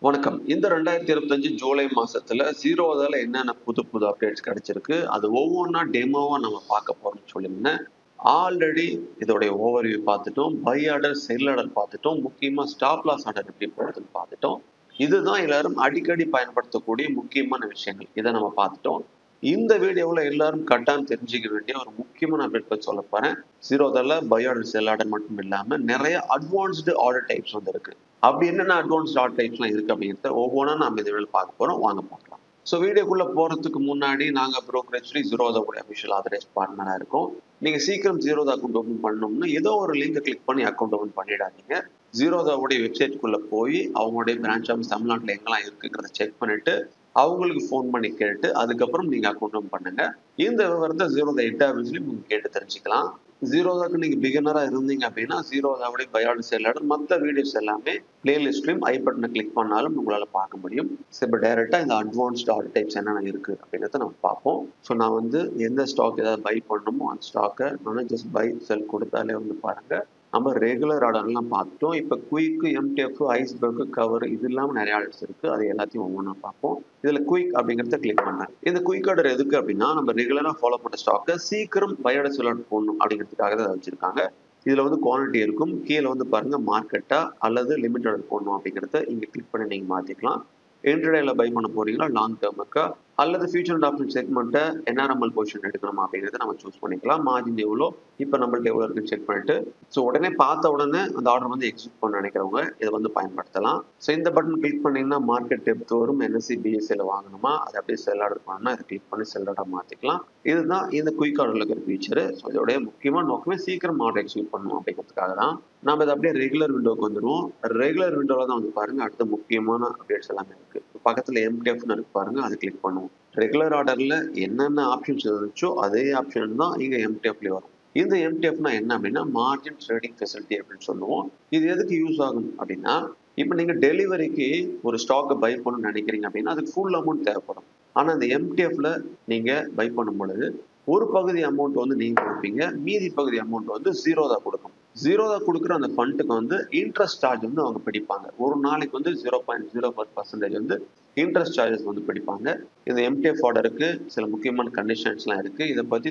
வணக்கம். இந்த 2025 ஜூலை மாசத்துல ஜீரோதால என்னென்ன புது அப்டேட்ஸ் கிடைச்சிருக்கு, அது ஒவ்வொன்னா டெமோவா நம்ம பார்க்க போறோம்னு சொல்லியிருந்தேன். ஆல்ரெடி இதோடைய ஓவர்வியூ பார்த்துட்டோம். பை ஆர்டர், செல் ஆர்டர் பார்த்துட்டோம். முக்கியமா ஸ்டாப் லாஸ் ஆர்டர் எப்படி போடுறதுன்னு பார்த்துட்டோம். இதுதான் எல்லாரும் அடிக்கடி பயன்படுத்தக்கூடிய முக்கியமான விஷயங்கள். இத நம்ம பார்த்துட்டோம். இந்த வீடியோவுல எல்லாரும் கட்டாயம் தெரிஞ்சுக்க வேண்டிய ஒரு முக்கியமான அப்டேட் பத்தி சொல்லப் போறேன். ஜீரோதால பை ஆர்டர், செல் ஆர்டர் மட்டும் இல்லாம நிறைய அட்வான்ஸ்டு ஆர்டர் டைப்ஸ் வந்து இருக்கு. அப்படி என்னென்ன அட்வான்ஸ்ட் ஆர்ட் டைப்ஸ்லாம் இருக்கு அப்படிங்கிறத ஒவ்வொன்றா நம்ம இந்த வீடியோவில் பார்க்க போறோம். வாங்க பார்க்கலாம். ஸோ வீடியோக்குள்ள போறதுக்கு முன்னாடி நாங்க புரோக்கரேஜ் ஃப்ரீ ஜீரோதாவுடைய அஃபிஷியல் ஆதரைஸ் பார்ட்னரா இருக்கோம். நீங்க சீக்கிரம் ஜீரோதா அக்கௌண்ட் ஓபன் பண்ணணும்னா ஏதோ ஒரு லிங்கை கிளிக் பண்ணி அக்கௌண்ட் ஓபன் பண்ணிடாதீங்க. ஜீரோதாவுடைய வெப்சைட்குள்ள போய் அவங்களுடைய பிரான்ச் ஆஃபீஸ் தமிழ்நாட்டில் எங்கெல்லாம் இருக்குங்கிறத செக் பண்ணிட்டு அவங்களுக்கு ஃபோன் பண்ணி கேட்டு அதுக்கப்புறம் நீங்க அக்கௌண்ட் ஓபன் பண்ணுங்க. இந்த விவரத்தை ஜீரோதா ஹெட் ஆஃபீஸ்லயும் நீங்க கேட்டு தெரிஞ்சுக்கலாம். ஜீரோதாக்கு நீங்க பிகினரா இருந்தீங்க அப்படின்னா ஜீரோதாவுடைய பை ஆர்டர், செல் ஆர்டர் மற்ற வீடியோஸ் எல்லாமே பிளேலிஸ்ட்லயும் ஐ பட்டனை கிளிக் பண்ணாலும் உங்களால பார்க்க முடியும். இப்போ டைரக்டா இந்த அட்வான்ஸ்ட் ஆர்டர் டைப்ஸ் என்னென்ன இருக்கு அப்படிங்கிறத நம்ம பார்ப்போம். ஸோ நான் வந்து எந்த ஸ்டாக் ஏதாவது பை பண்ணணுமோ அந்த ஸ்டாக்கை நான் ஜஸ்ட் பை செல் கொடுத்தாலே வந்து பாருங்க. நம்ம ரெகுலர் ஆர்டர்லாம் பார்த்துட்டோம். இப்போ குயிக், எம்டிஎஃப், ஐஸ்பர்க், கவர் இது இல்லாமல் நிறைய ஆர்டர்ஸ் இருக்கு. அது எல்லாத்தையும் ஒவ்வொன்றா பார்ப்போம். இதுல குயிக் அப்படிங்கிறத கிளிக் பண்ணேன். இந்த குயிக் ஆர்டர் எதுக்கு அப்படின்னா நம்ம ரெகுலரா ஃபாலோ பண்ண ஸ்டாக்கை சீக்கிரம் பை ஆர்டர், செல் ஆர்டர் போடணும் அப்படிங்கிறதுக்காக தான் வச்சிருக்காங்க. இதுல வந்து குவாலிட்டி இருக்கும். கீழே வந்து பாருங்க மார்க்கெட்டா அல்லது லிமிட் ஆர்டர் போடணும் அப்படிங்கிறத இங்க கிளிக் பண்ணி நீங்க மாத்திக்கலாம். இன்ட்ரடேல பை பண்ண போறீங்களா, லாங் டேர்முக்கா அல்லது ஃபியூச்சர் அண்ட் ஆப்ஷன் செக்மெண்ட்டை என்ஆர்எம்எல் பொசிஷன் எடுக்கணுமா அப்படிங்கிறத நம்ம சூஸ் பண்ணிக்கலாம். மார்ஜின் எவ்வளோ, இப்போ நம்மள்ட்ட எவ்வளோ இருக்குன்னு செக் பண்ணிட்டு ஸோ உடனே பார்த்த உடனே அந்த ஆர்டர் வந்து எக்ஸிக்யூட் பண்ண நினைக்கிறவங்க இதை வந்து பயன்படுத்தலாம். ஸோ இந்த பட்டன் கிளிக் பண்ணீங்கன்னா மார்க்கெட் டெப்த் வரும். என்எஸ்சி, பிஎஸ்சியில் வாங்கணுமா அதை அப்படியே செல் ஆர்டர் பண்ணணும்னா இதை கிளிக் பண்ணி செல் ஆர்டர் மாற்றிக்கலாம். இதுதான் இந்த குயிக் ஆர்டர்ல இருக்கிற ஃபீச்சர். ஸோ இதோடைய முக்கியமான நோக்கமே சீக்கிரம் ஆர்டர் எக்ஸிக்யூட் பண்ணணும் அப்படிங்கிறதுக்காக தான். நம்ம இதை அப்படியே ரெகுலர் விண்டோக்கு வந்துடுவோம். ரெகுலர் விண்டோவில் தான் வந்து பாருங்க அடுத்த முக்கியமான அப்டேட்ஸ் எல்லாமே இருக்கு. பக்கத்துல எம்டிஎஃப்னு இருக்கு பாருங்க, அது கிளிக் பண்ணுவோம். ரெகுலர் ஆர்டர்ல என்னென்ன ஆப்ஷன்ஸ் இருந்துச்சோ அதே ஆப்ஷன் தான் இங்க எம்டிஎஃப்ல வரும். இந்த எம்டிஎஃப்னா என்ன அப்படின்னா மார்ஜின் ட்ரேடிங் ஃபெசிலிட்டி அப்படின்னு சொல்லுவோம். இது எதுக்கு யூஸ் ஆகும் அப்படின்னா இப்போ நீங்க டெலிவரிக்கு ஒரு ஸ்டாக்கை பை பண்ணணும்னு நினைக்கிறீங்க அப்படின்னா அதுக்கு ஃபுல் அமௌண்ட் தேவைப்படும். ஆனா இந்த எம்டிஎஃப்ல நீங்க பை பண்ணும் பொழுது ஒரு பகுதி அமௌண்ட் வந்து நீங்க கொடுப்பீங்க, மீதி பகுதி அமௌண்ட் வந்து ஜீரோதா கொடுக்கும். ஜீரோதா கொடுக்குற அந்த ஃபண்டுக்கு வந்து இன்ட்ரெஸ்ட் சார்ஜ் வந்து அவங்க பிடிப்பாங்க. ஒரு நாளைக்கு வந்து 0.04% வந்து இன்ட்ரெஸ்ட் சார்ஜஸ் வந்து பிடிப்பாங்க. இந்த எம்டிஎஃப் ஆர்டருக்கு சில முக்கியமான கண்டிஷன்ஸ்லாம் இருக்கு. இதை பத்தி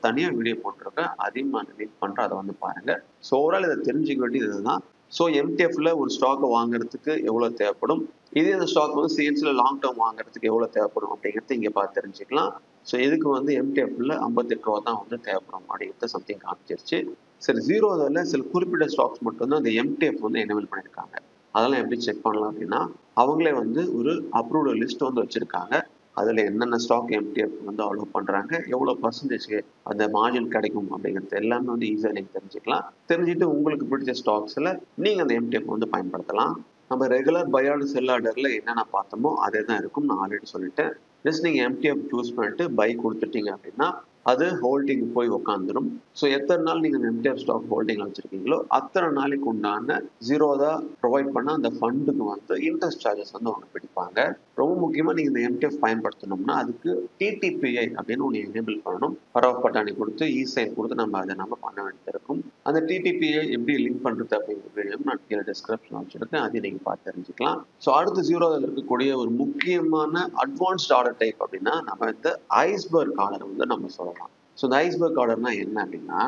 தனியா வீடியோ போட்டிருக்கேன். அதையும் நான் லிங்க் பண்றேன், அதை வந்து பாருங்க. ஸோ ஓவரால் இதை தெரிஞ்சுக்க வேண்டியது இதுதான். ஸோ எம்டிஎஃப்ல ஒரு ஸ்டாக்கை வாங்குறதுக்கு எவ்வளவு தேவைப்படும், இதே அந்த ஸ்டாக் வந்து சிஎன்சில லாங் டேர்ம் வாங்குறதுக்கு எவ்வளவு தேவைப்படும் அப்படிங்கிறது இங்க பார்த்து தெரிஞ்சுக்கலாம். ஸோ இதுக்கு வந்து எம்டிஎஃப்ல 58 ரூபா தான் வந்து தேவைப்படும் அப்படிங்கிறது சம்திங் காமிச்சிருச்சு. சரி, ஜீரோதால சில குறிப்பிட்ட ஸ்டாக்ஸ் மட்டும் தான் அந்த எம்டிஎஃப் வந்து எனேபிள் பண்ணியிருக்காங்க. அதெல்லாம் எப்படி செக் பண்ணலாம் அப்படின்னா அவங்களே வந்து ஒரு அப்ரூவ்டு லிஸ்ட் வந்து வச்சிருக்காங்க. அதுல என்னென்ன ஸ்டாக் எம்டிஎஃப் வந்து அலோவ் பண்றாங்க, எவ்வளவு பர்சன்டேஜ் அந்த மார்ஜின் கிடைக்கும் அப்படிங்கிறது எல்லாமே வந்து ஈஸியா நீங்க தெரிஞ்சுக்கலாம். தெரிஞ்சுட்டு உங்களுக்கு பிடிச்ச ஸ்டாக்ஸ்ல நீங்க அந்த எம்டிஎஃப் வந்து பயன்படுத்தலாம். நம்ம ரெகுலர் பை ஆர்டர், செல் ஆர்டர்ல என்னென்ன பார்த்தோமோ அதே தான் இருக்கும். நான் ஆல்ரெடி சொல்லிட்டேன். ஜஸ்ட் நீங்க எம்டிஎஃப் சூஸ் பண்ணிட்டு பை கொடுத்துட்டீங்க அப்படின்னா அது ஹோல்டிங் போய் உட்காந்துரும். ஸோ எத்தனை நாள் நீங்க எம்டிஎஃப் ஸ்டாக் ஹோல்டிங் வச்சிருக்கீங்களோ அத்தனை நாளைக்கு உண்டான ஜீரோதா ப்ரொவைட் பண்ண அந்த ஃபண்டுக்கு வந்து இன்ட்ரெஸ்ட் சார்ஜஸ் வந்து அவங்க பிடிப்பாங்க. ரொம்ப முக்கியமா நீங்க இந்த எம்டிஎஃப் பயன்படுத்தணும்னா அதுக்கு டிடிபிஐ அப்படின்னு ஒன்று எனேபிள் பண்ணணும். பரவ பட்டாணி கொடுத்து இ-சைன் கொடுத்து நம்ம பண்ண வேண்டியது இருக்கும். அந்த டிடிபிஐ எப்படி லிங்க் பண்றது அப்படிங்கிற வீடியோ நான் கீழே டிஸ்கிரிப்ஷன் வச்சிருக்கேன், அதை நீங்க பார்த்து தெரிஞ்சுக்கலாம். ஸோ அடுத்து ஜீரோதால இருக்கக்கூடிய ஒரு முக்கியமான அட்வான்ஸ்ட் ஆர்டர் டைப் அப்படின்னா நம்ம இந்த ஐஸ்பர்க் ஆர்டர் வந்து நம்ம சொல்லலாம். ஸோ இந்த ஐஸ்பர்க் ஆர்டர்னா என்ன அப்படின்னா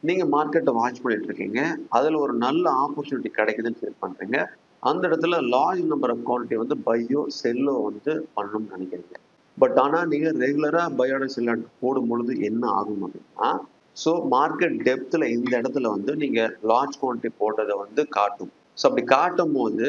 நீங்க மார்க்கெட்டை வாட்ச் பண்ணிட்டு இருக்கீங்க, அதுல ஒரு நல்ல ஆப்பர்ச்சுனிட்டி கிடைக்குதுன்னு ஃபீல் பண்றீங்க. அந்த இடத்துல லார்ஜ் நம்பர் ஆஃப் குவான்டிட்டி வந்து பையோ செல்லோ வந்து பண்ணணும்னு நினைக்கிறீங்க. பட் ஆனா நீங்க ரெகுலரா பை ஆர்டர், செல் ஆர்டர் போடும் பொழுது என்ன ஆகும் அப்படின்னா ஸோ மார்க்கெட் டெப்த்ல இந்த இடத்துல வந்து நீங்க லார்ஜ் குவான்டிட்டி போட்டதை வந்து காட்டும். ஸோ அப்படி காட்டும் போது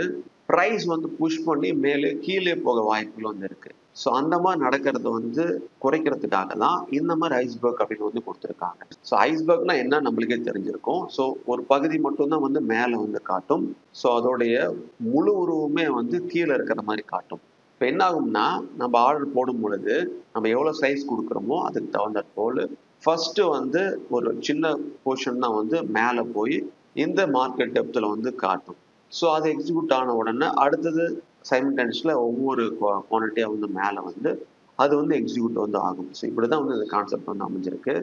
ப்ரைஸ் வந்து புஷ் பண்ணி மேலே கீழே போக வாய்ப்புகள் வந்து இருக்கு. ஸோ அந்த மாதிரி நடக்கிறத வந்து குறைக்கிறதுக்காக தான் இந்த மாதிரி ஐஸ்பர்க் அப்படின்னு வந்து கொடுத்துருக்காங்க. ஸோ ஐஸ்பர்க்னா என்ன நம்மளுக்கே தெரிஞ்சிருக்கும். ஸோ ஒரு பகுதி மட்டும்தான் வந்து மேலே வந்து காட்டும். ஸோ அதோடைய முழு உருவமே வந்து கீழே இருக்கிற மாதிரி காட்டும். இப்போ என்ன ஆகும்னா நம்ம ஆர்டர் போடும் பொழுது நம்ம எவ்வளோ சைஸ் கொடுக்குறோமோ அதுக்கு தகுந்த போல் ஃபர்ஸ்ட் வந்து ஒரு சின்ன போர்ஷன் தான் வந்து மேலே போய் இந்த மார்க்கெட் டெப்த்தில் வந்து காட்டும். ஸோ அது எக்ஸிக்யூட் ஆன உடனே அடுத்தது சைமல்டேனியஸ்ல ஒவ்வொரு குவான்டிட்டியா வந்து மேலே வந்து அது வந்து எக்ஸிக்யூட் வந்து ஆகும். ஸோ இப்படிதான் வந்து இந்த கான்செப்ட் வந்து அமைஞ்சிருக்கு.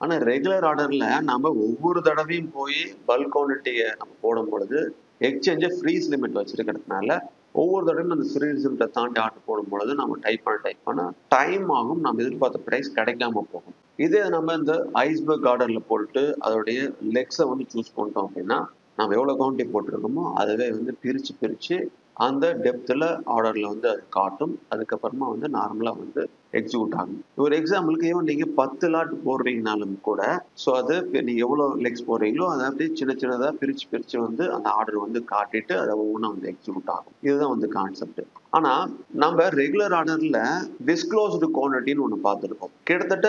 ஆனா ரெகுலர் ஆர்டர்ல நம்ம ஒவ்வொரு தடவையும் போய் பல்க் குவான்டிட்டியை நம்ம போடும் பொழுது எக்ஸ்சேஞ்சை ஃப்ரீஸ் லிமிட் வச்சிருக்கிறதுனால ஒவ்வொரு தடவையும் அந்த சிறுகிரிசனத்தை தாண்டி ஆர்டர் போடும் பொழுது நம்ம டைப் பண்ண டைம் ஆகும், நம்ம எதிர்பார்த்த ப்ரைஸ் கிடைக்காம போகும். இதே நம்ம இந்த ஐஸ்பர்க் ஆர்டரில் போட்டு அதோடைய லெக்ஸை வந்து சூஸ் பண்ணிட்டோம் அப்படின்னா நம்ம எவ்வளோ குவான்டிட்டி போட்டிருக்கோமோ அதுவே வந்து பிரித்து அந்த டெப்த்தில் ஆர்டரில் வந்து அது காட்டும். அதுக்கப்புறமா வந்து நார்மலாக வந்து எக்ஸிக்யூட் ஆகும். ஒரு எக்ஸாம்பிளுக்கு ஈவன் நீங்கள் 10 லாட் போடுறீங்கனாலும் கூட ஸோ அது நீங்கள் எவ்வளோ லெக்ஸ் போடுறீங்களோ அதை அப்படியே சின்னதாக பிரித்து வந்து அந்த ஆர்டர் வந்து காட்டிட்டு அதை ஒவ்வொன்றா வந்து எக்ஸிக்யூட் ஆகும். இதுதான் வந்து கான்செப்ட். ஆனால் நம்ம ரெகுலர் ஆர்டரில் டிஸ்க்ளோஸ்டு குவான்டிட்டின்னு ஒன்று பார்த்துருக்கோம். கிட்டத்தட்ட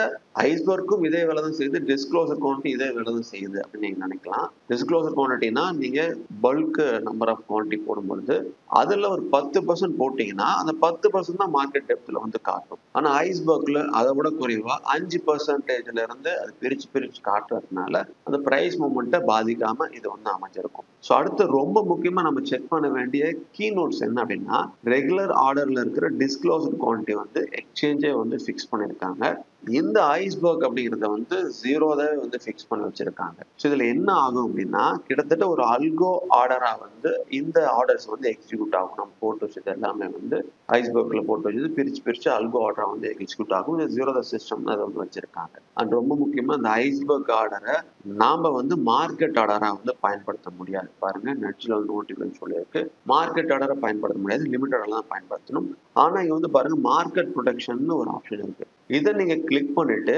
ஐஸ்பர்க்கும் இதே வேலை தான் செய்யுது, டிஸ்க்ளோசர் குவான்டிட்டி இதே வேலை தான் செய்யுது அப்படின்னு நீங்கள் நினைக்கலாம். டிஸ்க்ளோசர் குவான்டிட்டினா நீங்கள் பல்க் நம்பர் ஆஃப் குவான்டிட்டி போடும்பொழுது அதில் ஒரு 10% போட்டிங்கன்னா அந்த 10% தான் மார்க்கெட் டெப்த்தில் வந்து காட்டும். ஆனால் ஐஸ்பர்க்ல அதை விட குறைவாக 5% இருந்து அது பிரித்து காட்டுறதுனால அந்த ப்ரைஸ் மூமெண்ட்டை பாதிக்காமல் இது வந்து அமைஞ்சிருக்கும். ஸோ அடுத்து ரொம்ப முக்கியமாக நம்ம செக் பண்ண வேண்டிய கீ நோட்ஸ் என்ன அப்படின்னா, ரெகுலர் ஆர்டரில் இருக்கிற டிஸ்க்ளோஸ்டு குவான்டிட்டி வந்து எக்ஸ்சேஞ்சே வந்து ஃபிக்ஸ் பண்ணியிருக்காங்க. இந்த ஐஸ்பர்க் அப்படிங்கிறத வந்து 0 தான் வந்து ஃபிக்ஸ் பண்ணி வச்சிருக்காங்க. ஸோ இதில் என்ன ஆகும் அப்படின்னா கிட்டத்தட்ட ஒரு அல்கோ ஆர்டராக வந்து இந்த ஆர்டர்ஸ் வந்து எக்ஸிக்யூட் ஆகும். நம்ம போட்டு வச்சது எல்லாமே வந்து ஐஸ்பர்க்கில் போட்டு வச்சது பிரித்து அல்கோ ஆர்டராக வந்து எக்ஸிக்யூட் ஆகும். இது 0 சிஸ்டம் அதை வந்து வச்சிருக்காங்க. அண்ட் ரொம்ப முக்கியமாக இந்த ஐஸ்பர்க் ஆர்டரை நாம் வந்து மார்க்கெட் ஆர்டராக வந்து பயன்படுத்த முடியாது. பாருங்க நெட்ஸில் வந்து நோட்டிஃபிகேஷன் சொல்லியிருக்கு, மார்க்கெட் ஆர்டரை பயன்படுத்த முடியாது, லிமிட் ஆர்டர் தான் பயன்படுத்தணும். ஆனால் இங்கே வந்து பாருங்க மார்க்கெட் ப்ரொடெக்ஷன் ஒரு ஆப்ஷன் இருக்கு. இதை நீங்க கிளிக் பண்ணிட்டு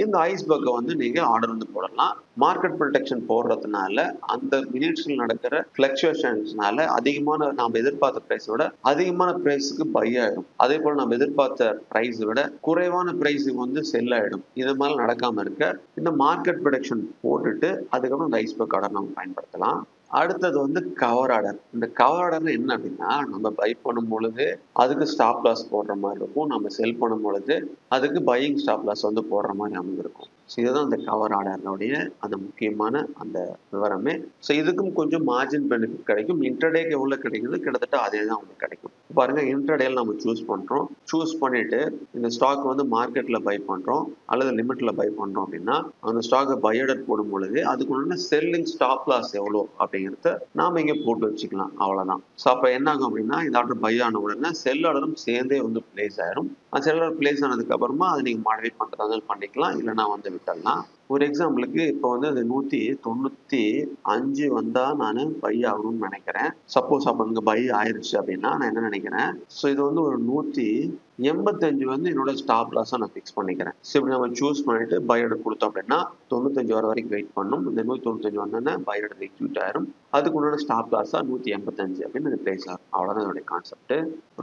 இந்த ஐஸ்பர்க்கை வந்து நீங்க ஆர்டர் வந்து போடலாம். மார்க்கெட் ப்ரொடெக்ஷன் போடுறதுனால அந்த மினிட்ஸ்ல நடக்கிற ஃபிளக்சுவேஷன்ஸ்னால அதிகமான நாம் எதிர்பார்த்த பிரைஸை விட அதிகமான பிரைஸுக்கு பை ஆயிடும். அதே போல நம்ம எதிர்பார்த்த பிரைஸை விட குறைவான பிரைஸுக்கு வந்து செல் ஆயிடும். இது மாதிரி நடக்காம இருக்க இந்த மார்க்கெட் ப்ரொடெக்ஷன் போட்டுட்டு அதுக்கப்புறம் இந்த ஐஸ்பர்க் ஆர்டர் நம்ம பயன்படுத்தலாம். அடுத்தது வந்து கவர் ஆர்டர். இந்த கவர் ஆர்டர் என்ன அப்படின்னா, நம்ம பை பண்ணும் பொழுது அதுக்கு ஸ்டாப் லாஸ் போடுற மாதிரி இருக்கும், நம்ம செல் பண்ணும் பொழுது அதுக்கு பையிங் ஸ்டாப் லாஸ் வந்து போடுற மாதிரி அமைந்திருக்கும். ஸோ இதுதான் இந்த கவர் ஆர்டர்னுடைய அந்த முக்கியமான அந்த விவரமே. ஸோ இதுக்கும் கொஞ்சம் மார்ஜின் பெனிஃபிட் கிடைக்கும். இன்டர்டேக்கு எவ்வளோ கிடைக்குது கிட்டத்தட்ட அதே தான் வந்து கிடைக்கும். பாருங்க இன்டர்டேல நம்ம சூஸ் பண்றோம், சூஸ் பண்ணிட்டு இந்த ஸ்டாக் வந்து மார்க்கெட்ல பை பண்றோம் அல்லது லிமிட்ல பை பண்றோம் அப்படின்னா அந்த ஸ்டாக்கை பை ஆர்டர் போடும் பொழுது அதுக்கு செல்லிங் ஸ்டாப் லாஸ் எவ்வளோ அப்படிங்கிறத நாம இங்க போட்டு வச்சுக்கலாம். அவ்வளவுதான். ஸோ அப்ப என்ன ஆகும் அப்படின்னா இந்த ஆர்டர் பை ஆன உடனே செல் ஆர்டரும் சேர்ந்தே வந்து பிளேஸ் ஆயிரும். அந்த செல் ஆர்டர் பிளேஸ் ஆனதுக்கு அப்புறமா அதை நீங்க மாடிஃபை பண்றதா பண்ணிக்கலாம், இல்லைன்னா வந்து விட்டுடலாம். ஒரு எக்ஸாம்பிளுக்கு இப்போ வந்து அது 195 வந்தா நான் பை ஆகணும்னு நினைக்கிறேன். சப்போஸ் அப்போ இங்கே பை ஆயிடுச்சு அப்படின்னா நான் என்ன நினைக்கிறேன், ஸோ இது வந்து ஒரு 185 வந்து என்னோட ஸ்டாப் லாஸாக நான் ஃபிக்ஸ் பண்ணிக்கிறேன். ஸோ இப்படி நம்ம சூஸ் பண்ணிட்டு பை ஆர்டர் கொடுத்தோம் அப்படின்னா 95 வர வரைக்கும் வெயிட் பண்ணும். இந்த 195 வந்தோன்னா பை ஆர்டர் எக்ஸிக்யூட் ஆயிரும். அதுக்கு உண்டான ஸ்டாப் லாஸாக 185 அப்படின்னு பிளேஸ் ஆகும். அவ்வளோதான் என்னுடைய கான்செப்ட்.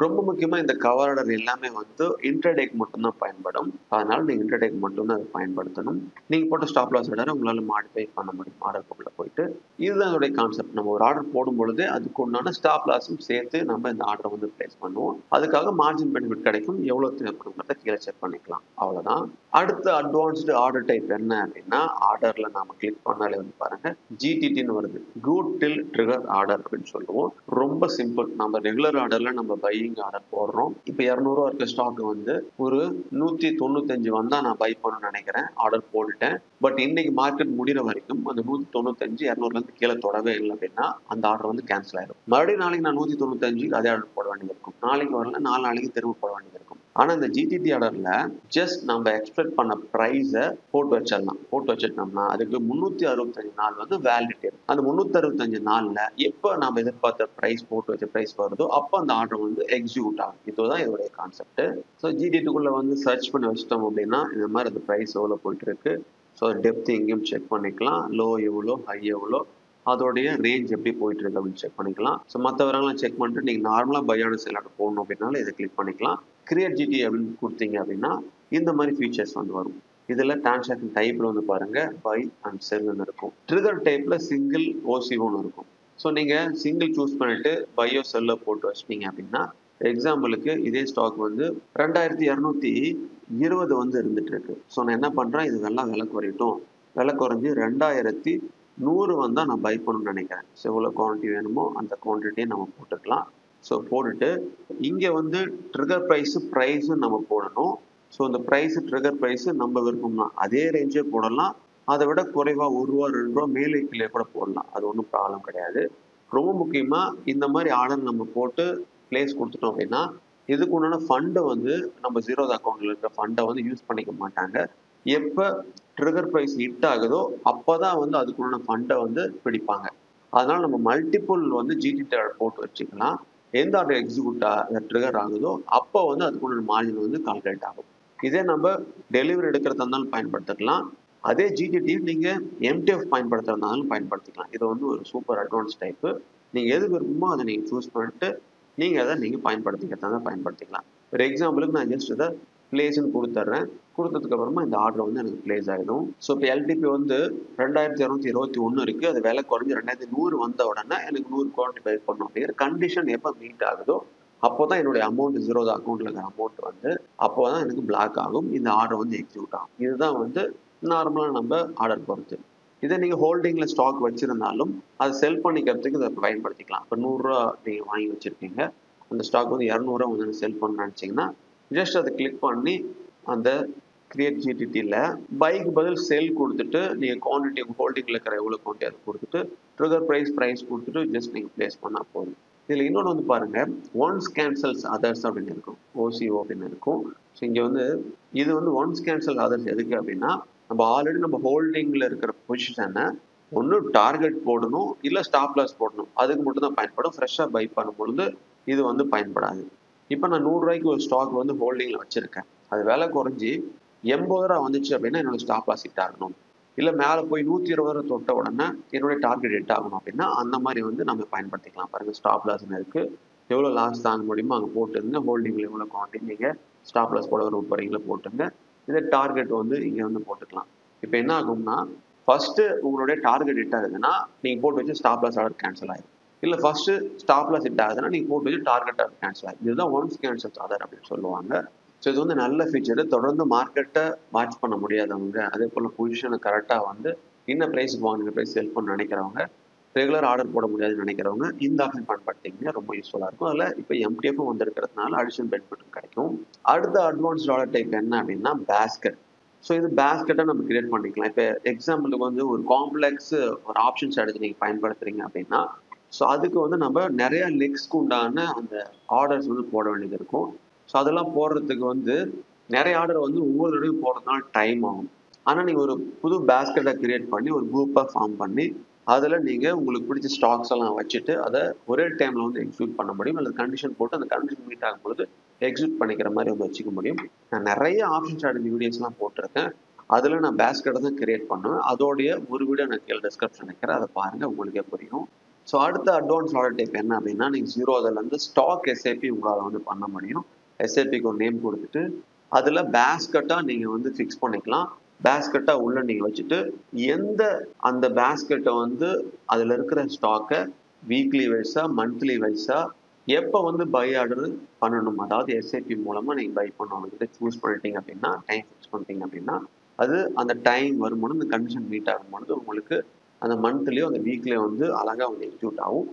ரொம்ப முக்கியமாக இந்த கவர் ஆர்டர் எல்லாமே வந்து இன்டர்டேக் மட்டும்தான் பயன்படும். அதனால நீங்கள் இன்டர்டேக் மட்டும்தான் அதை பயன்படுத்தணும். நீங்கள் போட்ட ஸ்டாப் லாஸ் ஆர்டரை உங்களால் மாடிஃபை பண்ண முடியும் ஆர்டர் புக்கில் போயிட்டு. இதுதான் என்னுடைய கான்செப்ட். நம்ம ஒரு ஆர்டர் போடும் பொழுது அதுக்கு உண்டான ஸ்டாப் லாஸும் சேர்த்து நம்ம இந்த ஆர்டரை வந்து பிளேஸ் பண்ணுவோம். அதுக்காக மார்ஜின் பெனிஃபிட் கிடைக்கும். எவ்வளோ தேவைப்படுங்கிறத கீழே செக் பண்ணிக்கலாம். அவ்வளோதான். அடுத்த அட்வான்ஸ்டு ஆர்டர் டைப் என்ன அப்படின்னா, ஆர்டரில் நாம கிளிக் பண்ணாலே வந்து பாருங்க ஜிடிடின்னு வருது, குட் டில் ட்ரிகர் ஆர்டர் அப்படின்னு சொல்லுவோம். ரொம்ப சிம்பிள். நம்ம ரெகுலர் ஆர்டர்ல நம்ம பையிங் ஆர்டர் போடுறோம். இப்போ 200 இருக்க ஸ்டாக் வந்து ஒரு 195 வந்தா நான் பை பண்ணணும்னு நினைக்கிறேன், ஆர்டர் போட்டுட்டேன். பட் இன்னைக்கு மார்க்கெட் முடிகிற வரைக்கும் அந்த 195 200 கீழே தொடவே இல்லை அப்படின்னா அந்த ஆர்டர் வந்து கேன்சல் ஆயிடும். மறுபடியும் நாளைக்கு நான் 195 அதே ஆர்டர் போட வேண்டியது இருக்கும். நாளைக்கு வரல 4 நாளைக்கு திரும்ப போட வேண்டியது இருக்கும். ஆனா இந்த ஜிடிடி ஆர்டர்ல ஜஸ்ட் நம்ம எக்ஸ்பெக்ட் பண்ண பிரைஸை போட்டு வச்சிடலாம். போட்டு வச்சிட்டோம்னா அதுக்கு 365 நாள் வந்து வேலிடிட்டி. அந்த 365 நாள்ல எப்போ நம்ம எதிர்பார்த்த பிரைஸ் போட்டு வச்ச பிரைஸ் வருதோ அப்போ அந்த ஆர்டர் வந்து எக்ஸிக்யூட் ஆகும். இதுதான் இதோடைய கான்செப்ட். ஸோ ஜிடிடிக்குள்ள வந்து சர்ச் பண்ணி வச்சிட்டோம் அப்படின்னா இந்த மாதிரி அந்த பிரைஸ் எவ்வளோ போயிட்டு இருக்கு, ஸோ டெப்த் எங்கேயும் செக் பண்ணிக்கலாம், லோ எவ்வளோ ஹை எவ்வளோ, அதோடைய ரேஞ்ச் எப்படி போயிட்டு இருக்கு அப்படின்னு செக் பண்ணிக்கலாம். ஸோ மற்ற விவரங்கள்லாம் செக் பண்ணிட்டு நீங்கள் நார்மலாக பை ஆர்டர் செல் ஆர்டர் போடணும் அப்படின்னாலும் இதை கிளிக் பண்ணிக்கலாம். கிரியேட் ஜிடி அப்படின்னு கொடுத்தீங்க அப்படின்னா இந்த மாதிரி ஃபீச்சர்ஸ் வந்து வரும். இதில் டிரான்சாக்ஷன் டைப்ல வந்து பாருங்க பை அண்ட் செல்னு இருக்கும். ட்ரிகர் டைப்ல சிங்கிள் ஓசிஓன்னு இருக்கும். ஸோ நீங்கள் சிங்கிள் சூஸ் பண்ணிட்டு பையோ செல்ல போட்டு வச்சிட்டீங்க அப்படின்னா, எக்ஸாம்பிளுக்கு இதே ஸ்டாக் வந்து 2220 வந்து இருந்துட்டு இருக்கு. ஸோ நான் என்ன பண்றேன், இது எல்லாம் விலை குறையட்டும், விலை குறைஞ்சி 2100 வந்தா நான் பை பண்ணணும்னு நினைக்கிறேன். ஸோ எவ்வளோ குவான்டிட்டி வேணுமோ அந்த குவான்டிட்டியை நம்ம போட்டுக்கலாம். ஸோ போட்டுட்டு இங்கே வந்து ட்ரிகர் ப்ரைஸும் நம்ம போடணும். ஸோ இந்த ப்ரைஸ் ட்ரிகர் ப்ரைஸ் நம்ம விருப்பம்னா அதே ரேஞ்சே போடலாம், அதை விட குறைவாக ₹1 ₹2 மேலே கீழே கூட போடலாம். அது ஒன்றும் ப்ராப்ளம் கிடையாது. ரொம்ப முக்கியமாக இந்த மாதிரி ஆர்டர் நம்ம போட்டு பிளேஸ் கொடுத்துட்டோம் அப்படின்னா இதுக்கு உண்டான ஃபண்டை வந்து நம்ம ஜீரோதா அக்கௌண்ட்ல இருக்க ஃபண்டை வந்து யூஸ் பண்ணிக்க மாட்டாங்க. எப்போ ட்ரிகர் ப்ரைஸ் ஹிட் ஆகுதோ அப்போதான் வந்து அதுக்குண்டான ஃபண்டை வந்து பிடிப்பாங்க. அதனால நம்ம மல்டிபிள் வந்து ஜிடி போட்டு வச்சுக்கலாம். எந்த ஆர்டர் எக்ஸிக்யூட் ட்ரிகர் ஆகுதோ அப்போ வந்து அதுக்குண்டான மார்ஜின் வந்து கால்குலேட் ஆகும். இதே நம்ம டெலிவரி எடுக்கிறதா இருந்தாலும் பயன்படுத்திக்கலாம். அதே ஜிடிடி நீங்க எம்டிஎஃப் பயன்படுத்துறதுனாலும் பயன்படுத்திக்கலாம். இது வந்து ஒரு சூப்பர் அட்வான்ஸ் டைப்பு. நீங்க எது விருப்பமோ அதை நீங்க சூஸ் பண்ணிட்டு நீங்க அதை நீங்க பயன்படுத்திக்கிறதா பயன்படுத்திக்கலாம். ஒரு எக்ஸாம்பிளுக்கு நான் ஜஸ்ட் இதை பிளேஸ்ன்னு கொடுத்துட்றேன். கொடுத்ததுக்கு அப்புறமா இந்த ஆர்டர் வந்து எனக்கு பிளேஸ் ஆகிடும். ஸோ இப்போ எல்டிபி வந்து 2221 இருக்கு. அது விலை குறைஞ்சி 2100 வந்த உடனே எனக்கு 100 குவான்டிட்டி பை பண்ணணும் அப்படிங்கிற கண்டிஷன் எப்போ மீட் ஆகுதோ அப்போதான் என்னுடைய அமௌண்ட் ஜீரோதா அக்கௌண்ட்ல இருக்கிற அமௌண்ட் வந்து அப்போதான் எனக்கு பிளாக் ஆகும். இந்த ஆர்டர் வந்து எக்ஸிக்யூட் ஆகும். இதுதான் வந்து நார்மலாக நம்ம ஆர்டர் பொறுத்து. இதை நீங்கள் ஹோல்டிங்கில் ஸ்டாக் வச்சுருந்தாலும் அதை செல் பண்ணிக்கிறதுக்கு இதை பயன்படுத்திக்கலாம். இப்போ 100 நீங்கள் வாங்கி வச்சுருக்கீங்க, அந்த ஸ்டாக் வந்து 200 வந்து செல் பண்ண நினச்சிங்கன்னா ஜஸ்ட் அதை கிளிக் பண்ணி அந்த கிரியேட் ஜிடிடியில் பைக்கு பதில் செல் கொடுத்துட்டு நீங்கள் குவான்டிட்டி ஹோல்டிங்கில் இருக்கிற எவ்வளோ குவான்டிட்டி அதை கொடுத்துட்டு ட்ரிகர் ப்ரைஸ் கொடுத்துட்டு ஜஸ்ட் நீங்கள் ப்ளேஸ் பண்ணால் போதும். இதில் இன்னொன்று வந்து பாருங்கள், ஒன்ஸ் கேன்சல்ஸ் அதர்ஸ் அப்படின்னு இருக்கும், ஓசிஓ அப்படின்னு இருக்கும். ஸோ இங்கே வந்து இது வந்து ஒன்ஸ் கேன்சல் அதர்ஸ் எதுக்கு அப்படின்னா நம்ம ஆல்ரெடி நம்ம ஹோல்டிங்கில் இருக்கிற பொசிஷனை ஒன்று டார்கெட் போடணும் இல்லை ஸ்டாப் லாஸ் போடணும், அதுக்கு மட்டும் தான் பயன்படும். ஃப்ரெஷ்ஷாக பை பண்ணும்பொழுது இது வந்து பயன்படாது. இப்போ நான் 100 ரூபாய்க்கு ஒரு ஸ்டாக் வந்து ஹோல்டிங்கில் வச்சுருக்கேன், அது விலை குறைஞ்சி 80 ரூபா வந்துச்சு அப்படின்னா என்னோட ஸ்டாப் லாஸ் ஹிட் ஆகணும். இல்லை மேலே போய் 120 ரூபா தொட்ட உடனே என்னுடைய டார்கெட் ஹிட் ஆகணும் அப்படின்னா அந்த மாதிரி வந்து நம்ம பயன்படுத்திக்கலாம். பாருங்கள், ஸ்டாப் லாஸ்ன்னு இருக்குது, எவ்வளோ லாஸ் தாங்க முடியுமோ அங்கே போட்டுருங்க. ஹோல்டிங்கில் எவ்வளோ குவான்டிட்டி நீங்கள் ஸ்டாப் லாஸ் போட போகிறீங்களோ போட்டுங்க. இதை டார்கெட் வந்து இங்கே வந்து போட்டுக்கலாம். இப்போ என்ன ஆகும்னா ஃபர்ஸ்ட் உங்களுடைய டார்கெட் ஹிட் ஆகுதுன்னா நீங்கள் போட்டு வச்சு ஸ்டாப் லாஸ் ஆர்டர் கேன்சல் ஆகிடும். இல்லை ஃபர்ஸ்ட் ஸ்டாப் லாஸ் ஹிட் ஆகுதுன்னா நீங்கள் போட்டு வச்சு டார்கெட் ஆர்டர் கேன்சல் ஆகும். இதுதான் ஒன்ஸ் கேன்சல் ஆர்டர் அப்படின்னு சொல்லுவாங்க. ஸோ இது வந்து நல்ல ஃபீச்சரு. தொடர்ந்து மார்க்கெட்டை வாட்ச் பண்ண முடியாதவங்க, அதே போல் பொசிஷனை கரெக்டாக வந்து இன்னும் ப்ரைஸுக்கு வாங்கின ப்ரைஸ் செல் பண்ண நினைக்கிறவங்க, ரெகுலர் ஆர்டர் போட முடியாதுன்னு நினைக்கிறவங்க இந்த ஆப்ஷன் பயன்படுத்திங்க, ரொம்ப யூஸ்ஃபுல்லாக இருக்கும். அதில் இப்போ எம்டிஎஃப்பும் வந்திருக்கிறதுனால அடிஷனல் பெனிஃபிட்டும் கிடைக்கும். அடுத்த அட்வான்ஸ்ட் ஆர்டர் டைப் என்ன அப்படின்னா பேஸ்கெட். ஸோ இது பேஸ்கெட்டை நம்ம கிரியேட் பண்ணிக்கலாம். இப்போ எக்ஸாம்பிளுக்கு வந்து ஒரு காம்ப்ளெக்ஸ் ஒரு ஆப்ஷன் ஸ்ட்ராட்டஜி நீங்கள் பயன்படுத்துறீங்க அப்படின்னா ஸோ அதுக்கு வந்து நம்ம நிறைய லெக்ஸ்க்கு உண்டான அந்த ஆர்டர்ஸ் வந்து போட வேண்டியது இருக்கும். ஸோ அதெல்லாம் போடுறதுக்கு வந்து நிறைய ஆர்டர் வந்து ஒவ்வொரு தடவையும் போடுறதுனால டைம் ஆகும். ஆனால் நீங்கள் ஒரு புது பேஸ்கெட்டை கிரியேட் பண்ணி ஒரு குரூப்பாக ஃபார்ம் பண்ணி அதில் நீங்கள் உங்களுக்கு பிடிச்ச ஸ்டாக்ஸ் எல்லாம் வச்சுட்டு அதை ஒரே டைமில் வந்து எக்ஸிக்யூட் பண்ண முடியும். அல்லது கண்டிஷன் போட்டு அந்த கண்டிஷன் மீட் ஆகும்போது எக்ஸிக்யூட் பண்ணிக்கிற மாதிரி வந்து வச்சுக்க முடியும். நான் நிறைய ஆப்ஷன் ஸ்ட்ராட்டஜி வீடியோஸ்லாம் போட்டிருக்கேன். அதில் நான் பேஸ்கெட்டை தான் கிரியேட் பண்ணுவேன். அதோடைய ஒரு வீடியோ நான் கீழே டிஸ்கிரிப்ஷன் வைக்கிறேன், அதை பாருங்கள், உங்களுக்கே புரியும். ஸோ அடுத்த அட்வான்ஸ் ஆர்டர் டைப் என்ன அப்படின்னா நீங்கள் ஜீரோதிலேருந்து ஸ்டாக் எஸ்ஐபி உங்களால் வந்து பண்ண முடியும். எஸ்ஐபிக்கு ஒரு நேம் கொடுத்துட்டு அதில் பேஸ்கெட்டாக நீங்கள் வந்து ஃபிக்ஸ் பண்ணிக்கலாம். பேஸ்கெட்டாக உள்ள நீங்கள் வச்சுட்டு எந்த அந்த பேஸ்கெட்டை வந்து அதில் இருக்கிற ஸ்டாக்கை வீக்லி வைஸாக மந்த்லி வைஸாக எப்போ வந்து பை ஆர்டர் பண்ணணும், அதாவது எஸ்ஐபி மூலமாக நீங்கள் பை பண்ணணும் சூஸ் பண்ணிட்டீங்க அப்படின்னா, டைம் ஃபிக்ஸ் பண்ணிட்டீங்க அப்படின்னா அது அந்த டைம் வரும்போது இந்த கண்டிஷன் மீட் ஆகும்போது உங்களுக்கு அந்த மந்த்லியோ அந்த வீக்லியோ வந்து அழகாக வந்து எக்ஸிக்யூட் ஆகும்.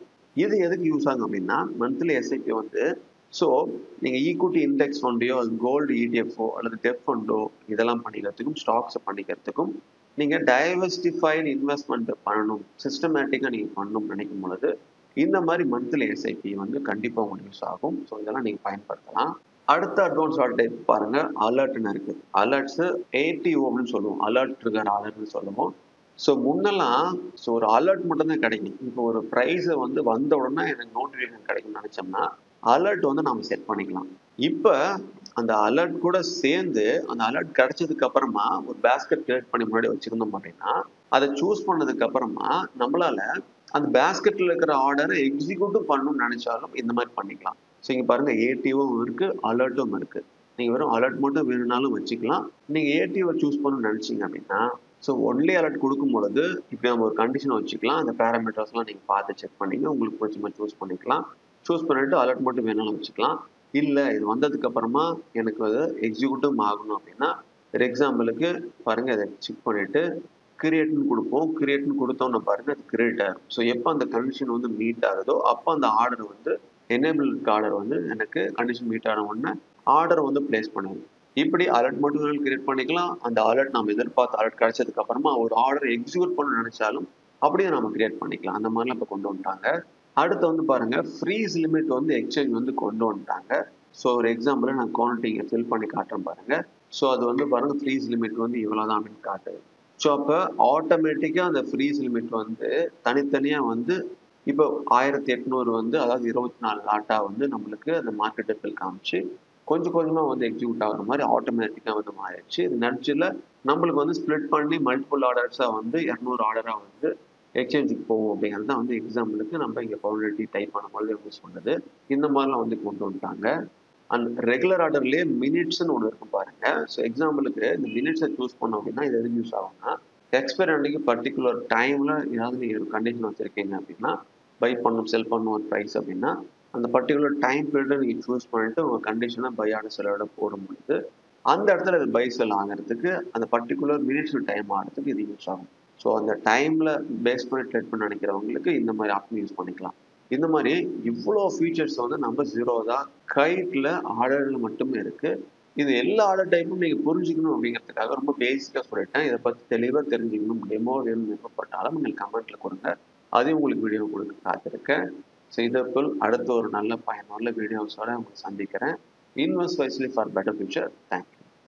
இது எதுக்கு யூஸ் ஆகும் அப்படின்னா மந்த்லி எஸ்ஐபி வந்து ஸோ நீங்கள் ஈக்விட்டி இண்டெக்ஸ் ஃபண்டையோ அது கோல்டு இடிஎஃப்ஓ அல்லது டெப் ஃபண்டோ இதெல்லாம் பண்ணிக்கிறதுக்கும் ஸ்டாக்ஸை பண்ணிக்கிறதுக்கும் நீங்கள் டைவர்சிஃபைடு இன்வெஸ்ட்மெண்ட் பண்ணணும், சிஸ்டமேட்டிக்காக நீங்கள் பண்ணணும்னு நினைக்கும் பொழுது இந்த மாதிரி மந்த்லி எஸ்ஐபி வந்து கண்டிப்பாக உங்களுக்கு யூஸ் ஆகும். ஸோ இதெல்லாம் நீங்கள் பயன்படுத்தலாம். அடுத்த அட்வான்ஸ் ஆர்டர் டைப் பாருங்கள், அலர்ட்னு இருக்குது. அலர்ட்ஸு ஏடிஓ அப்படின்னு சொல்லுவோம், அலர்ட் ட்ரிகர் ஆர்டர்னு சொல்லுவோம். ஸோ முன்னெல்லாம் ஸோ ஒரு அலர்ட் மட்டும்தான் கிடைக்கும். இப்போ ஒரு ப்ரைஸை வந்து வந்த உடனே எனக்கு நோட்டிஃபிகேஷன் கிடைக்கும்னு நினச்சோம்னா அலர்ட் வந்து நம்ம செட் பண்ணிக்கலாம். இப்போ அந்த அலர்ட் கூட சேர்ந்து அந்த அலர்ட் கிடைச்சதுக்கு அப்புறமா ஒரு பேஸ்கெட் கிரியேட் பண்ணி முன்னாடி வச்சிருந்தோம் அப்படின்னா அதை சூஸ் பண்ணதுக்கு அப்புறமா நம்மளால அந்த பேஸ்கெட்ல இருக்கிற ஆர்டரை எக்ஸிக்யூட்டும் பண்ணணும்னு நினைச்சாலும் இந்த மாதிரி பண்ணிக்கலாம். ஸோ இங்கே பாருங்க, ஏடிஓவும் இருக்கு, அலர்ட்டும் இருக்கு. நீங்க வெறும் அலர்ட் மட்டும் வேணும்னாலும் வச்சுக்கலாம். நீங்க ஏடிஓ சூஸ் பண்ணணும்னு நினைச்சீங்க அப்படின்னா ஸோ ஒன்லி அலர்ட் கொடுக்கும் பொழுது இப்படி நம்ம ஒரு கண்டிஷனை வச்சுக்கலாம். அந்த பேராமீட்டர்ஸ்லாம் நீங்கள் பார்த்து செக் பண்ணிங்க, உங்களுக்கு பிடிச்ச மாதிரி சூஸ் பண்ணிக்கலாம். சூஸ் பண்ணிட்டு அலர்ட் மட்டும் வேணாலும் வச்சுக்கலாம். இல்லை இது வந்ததுக்கு அப்புறமா எனக்கு அது எக்ஸிக்யூட்டிவ் ஆகணும் அப்படின்னா ஒரு எக்ஸாம்பிளுக்கு பாருங்க, அதை செக் பண்ணிட்டு கிரியேட்னு கொடுப்போம். கிரியேட்னு கொடுத்தோம்னா பாருங்க அது கிரியேட் ஆகும். ஸோ எப்போ அந்த கண்டிஷன் வந்து மீட் ஆகுதோ அப்போ அந்த ஆர்டர் வந்து எனேபிள் ஆர்டர் வந்து எனக்கு கண்டிஷன் மீட் ஆன உடனே ஆர்டர் வந்து பிளேஸ் பண்ணிடும். இப்படி அலர்ட் மட்டும் வேணாலும் கிரியேட் பண்ணிக்கலாம். அந்த அலர்ட் நம்ம எதிர்பார்த்த அலர்ட் கிடைச்சதுக்கு அப்புறமா ஒரு ஆர்டர் எக்ஸிக்யூட் பண்ண நினைச்சாலும் அப்படியே நம்ம கிரியேட் பண்ணிக்கலாம். அந்த மாதிரிலாம் இப்போ கொண்டு வந்துட்டாங்க. அடுத்து வந்து பாருங்க ஃப்ரீஸ் லிமிட் வந்து எக்ஸ்சேஞ்ச் வந்து கொண்டு வந்துட்டாங்க. ஸோ ஒரு எக்ஸாம்பிள் நான் குவான்டிட்டி இங்கே ஃபில் பண்ணி காட்டுறேன் பாருங்க. ஸோ அது வந்து பாருங்க ஃப்ரீஸ் லிமிட் வந்து இவ்வளோதான் அப்படின்னு காட்டுது. ஸோ அப்போ ஆட்டோமேட்டிக்காக அந்த ஃப்ரீஸ் லிமிட் வந்து தனித்தனியாக வந்து இப்போ 1800 வந்து அதாவது 24 லாட்டா வந்து நம்மளுக்கு அந்த மார்க்கெட் டெப்பில் காமிச்சு கொஞ்சம் கொஞ்சமாக வந்து எக்ஸிக்யூட் ஆகுற மாதிரி ஆட்டோமேட்டிக்காக வந்து மாறிடுச்சு. இது நட்ஜில் நம்மளுக்கு வந்து ஸ்ப்ளிட் பண்ணி மல்டிபிள் ஆர்டர்ஸாக வந்து 200 ஆர்டராக வந்து எக்ஸ்சேஞ்சுக்கு போகும் அப்படிங்கிறது தான் வந்து எக்ஸாம்பிளுக்கு நம்ம இங்கே ப்ராபபிலிட்டி டைப் பண்ணும்போது யூஸ் பண்ணுறது. இந்த மாதிரிலாம் வந்து கொண்டு வந்துட்டாங்க. அண்ட் ரெகுலர் ஆர்டர்லேயே மினிட்ஸ்னு ஒன்று இருக்கும் பாருங்க. ஸோ எக்ஸாம்பிளுக்கு இந்த மினிட்ஸை சூஸ் பண்ணோம் அப்படின்னா இது எதுக்கு யூஸ் ஆகும்னா எக்ஸ்பைரி அன்னைக்கு பர்டிகுலர் டைமில் ஏதாவது நீங்கள் கண்டிஷன் வச்சுருக்கீங்க அப்படின்னா பை பண்ணும் செல் பண்ணும் ஒரு ப்ரைஸ் அப்படின்னா அந்த பர்டிகுலர் டைம் பீரியடை நீங்கள் சூஸ் பண்ணிட்டு உங்கள் கண்டிஷனை பை ஆர்டர் செல் ஆர்டர் போடும்பொழுது அந்த இடத்துல அது பை செல் ஆகிறதுக்கு அந்த பர்டிகுலர் மினிட்ஸ் டைம் ஆகிறதுக்கு இது யூஸ் ஆகும். ஸோ அந்த டைமில் பேஸ் பண்ணி ட்ரேட் பண்ண நினைக்கிறவங்களுக்கு இந்த மாதிரி ஆப்ஷன் யூஸ் பண்ணிக்கலாம். இந்த மாதிரி இவ்வளோ ஃபீச்சர்ஸ் வந்து நம்ம ஜீரோ தான் கைட்டில் ஆர்டரில் மட்டுமே இருக்குது. இது எல்லா ஆர்டர் டைப்பும் நீங்கள் புரிஞ்சுக்கணும் அப்படிங்கிறதுக்காக ரொம்ப பேசிக்காக சொல்லிட்டேன். இதை பற்றி தெளிவாக தெரிஞ்சுக்கணும், டெமோ வேணும் விருப்பப்பட்டாலும் நீங்கள் கமெண்ட்டில் கொடுங்க. அதையும் உங்களுக்கு வீடியோ கொடுக்க காத்திருக்கேன். ஸோ இதற்குள் அடுத்த ஒரு நல்ல பயனுள்ள வீடியோஸோட உங்களை சந்திக்கிறேன். Invest wisely for better future. Thank you.